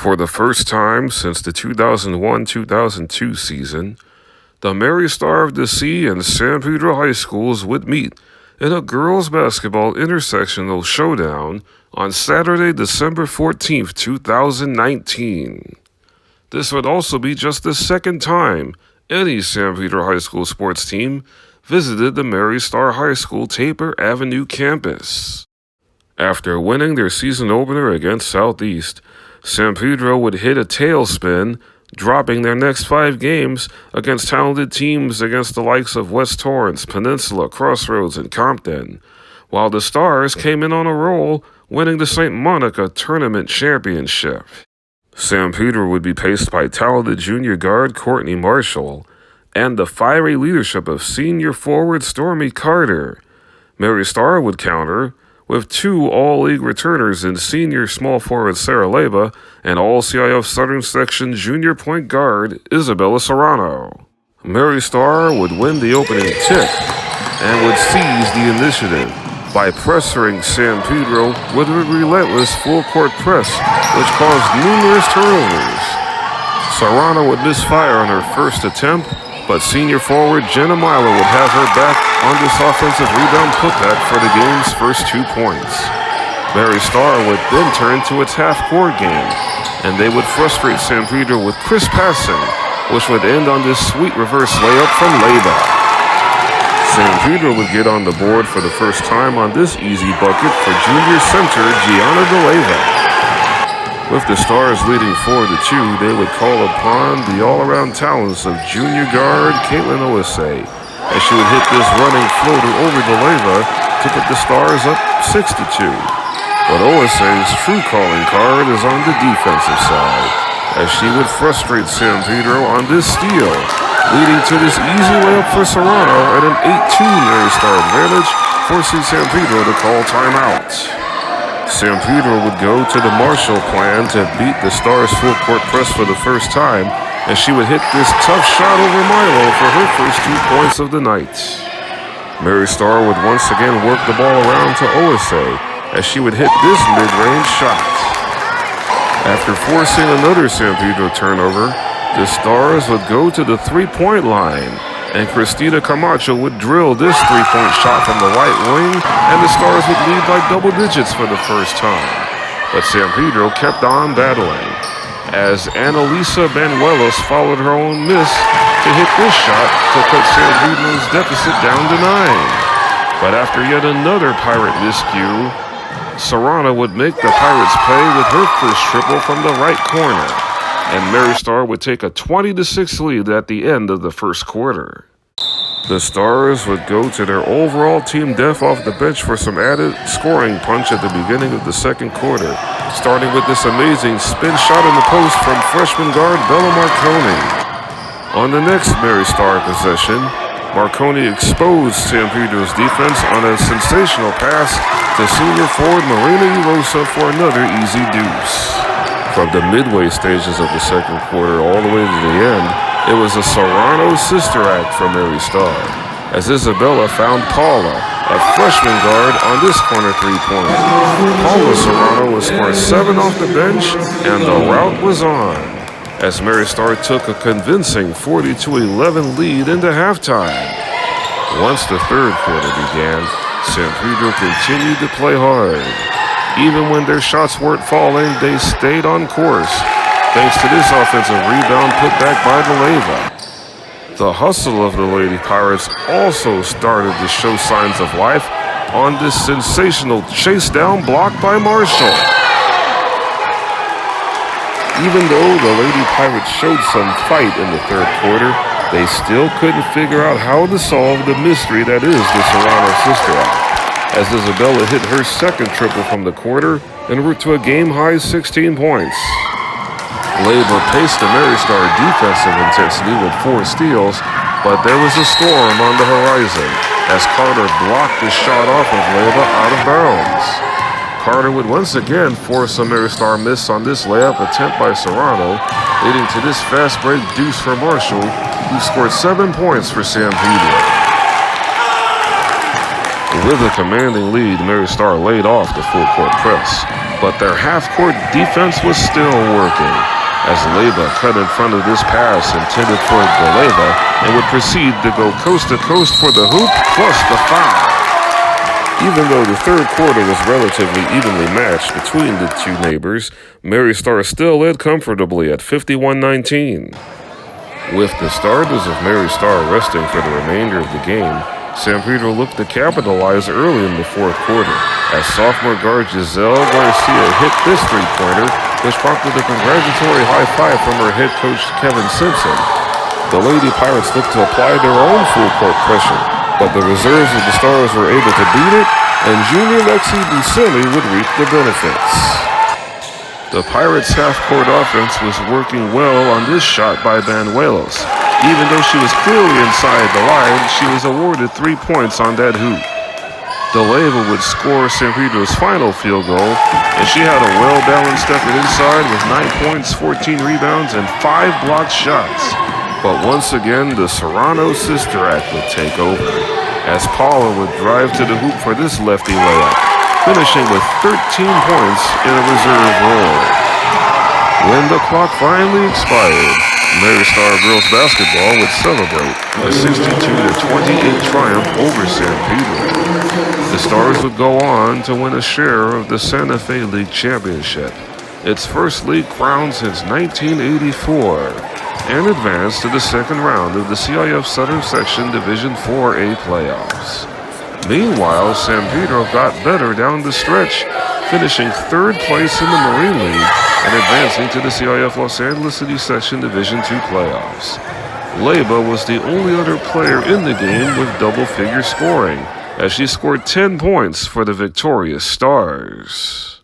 For the first time since the 2001-2002 season, the Mary Star of the Sea and San Pedro High Schools would meet in a girls' basketball intersectional showdown on Saturday, December 14th, 2019. This would also be just the second time any San Pedro High School sports team visited the Mary Star High School Taper Avenue campus. After winning their season opener against Southeast, San Pedro would hit a tailspin, dropping their next 5 games against talented teams against the likes of West Torrance, Peninsula, Crossroads, and Compton, while the Stars came in on a roll, winning the St. Monica Tournament Championship. San Pedro would be paced by talented junior guard Courtney Marshall and the fiery leadership of senior forward Stormy Carter. Mary Star would counter with 2 All-League returners in senior small forward Sarah Leyva and All-CIF Southern Section junior point guard Isabella Serrano. Mary Star would win the opening tip and would seize the initiative by pressuring San Pedro with a relentless full-court press, which caused numerous turnovers. Serrano would misfire on her first attempt, but senior forward Jenna Milo would have her back on this offensive rebound putback for the game's first 2 points. Mary Star would then turn to its half-court game, and they would frustrate San Pedro with crisp passing, which would end on this sweet reverse layup from Leyva. San Pedro would get on the board for the first time on this easy bucket for junior center Gianna De Leyva. With the Stars leading 4-2, they would call upon the all-around talents of junior guard Caitlin Oisei, as she would hit this running floater over De Leyva to put the Stars up 6-2. But Oisei's true calling card is on the defensive side, as she would frustrate San Pedro on this steal, leading to this easy layup for Serrano at an 8-2 Mary Star advantage, forcing San Pedro to call timeout. San Pedro would go to the Marshall plan to beat the Stars' full-court press for the first time, and she would hit this tough shot over Milo for her first 2 points of the night. Mary Star would once again work the ball around to Oisei, as she would hit this mid-range shot. After forcing another San Pedro turnover, the Stars would go to the 3-point line, and Cristina Camacho would drill this 3-point shot from the right wing, and the Stars would lead by double digits for the first time. But San Pedro kept on battling, as Annalisa Banuelos followed her own miss to hit this shot to put San Pedro's deficit down to 9. But after yet another Pirate miscue, Serrano would make the Pirates pay with her first triple from the right corner, and Mary Star would take a 20-6 lead at the end of the first quarter. The Stars would go to their overall team depth off the bench for some added scoring punch at the beginning of the second quarter, starting with this amazing spin shot in the post from freshman guard Bella Marconi. On the next Mary Star possession, Marconi exposed San Pedro's defense on a sensational pass to senior forward Marina Erosa for another easy deuce. From the midway stages of the second quarter all the way to the end, it was a Serrano sister act from Mary Star, as Isabella found Paula, a freshman guard, on this corner 3-pointer. Paula Serrano would score 7 off the bench, and the rout was on, as Mary Star took a convincing 40-11 lead into halftime. Once the third quarter began, San Pedro continued to play hard. Even when their shots weren't falling, they stayed on course, thanks to this offensive rebound put back by De Leyva. The hustle of the Lady Pirates also started to show signs of life on this sensational chase down block by Marshall. Even though the Lady Pirates showed some fight in the third quarter, they still couldn't figure out how to solve the mystery that is the Serrano sister act, as Isabella hit her second triple from the quarter en route to a game-high 16 points. Leyva paced the Mary Star defensive intensity with 4 steals, but there was a storm on the horizon as Carter blocked the shot off of Leyva out of bounds. Carter would once again force a Mary Star miss on this layup attempt by Serrano, leading to this fast break deuce for Marshall, who scored 7 points for San Pedro. With a commanding lead, Mary Star laid off the full-court press, but their half-court defense was still working, as Leyba cut in front of this pass intended for Galeva and would proceed to go coast-to-coast for the hoop plus the foul. Even though the third quarter was relatively evenly matched between the two neighbors, Mary Star still led comfortably at 51-19. With the starters of Mary Star resting for the remainder of the game, San Pedro looked to capitalize early in the fourth quarter, as sophomore guard Giselle Garcia hit this three-pointer, which prompted a congratulatory high-five from her head coach Kevin Simpson. The Lady Pirates looked to apply their own full-court pressure, but the reserves of the Stars were able to beat it, and junior Lexi Buscemi would reap the benefits. The Pirates' half-court offense was working well on this shot by Banuelos. Even though she was clearly inside the line, she was awarded 3 points on that hoop. Galeva would score San Pedro's final field goal, and she had a well-balanced effort inside with 9 points, 14 rebounds, and 5 blocked shots. But once again, the Serrano sister act would take over, as Paula would drive to the hoop for this lefty layup, finishing with 13 points in a reserve role. When the clock finally expired, Mary Star girls basketball would celebrate a 62-28 triumph over San Pedro. The Stars would go on to win a share of the Santa Fe League Championship, its first league crown since 1984, and advance to the second round of the CIF Southern Section Division 4A playoffs. Meanwhile, San Pedro got better down the stretch, finishing third place in the Marine League and advancing to the CIF Los Angeles City Section Division II playoffs. Leyba was the only other player in the game with double-figure scoring, as she scored 10 points for the victorious Stars.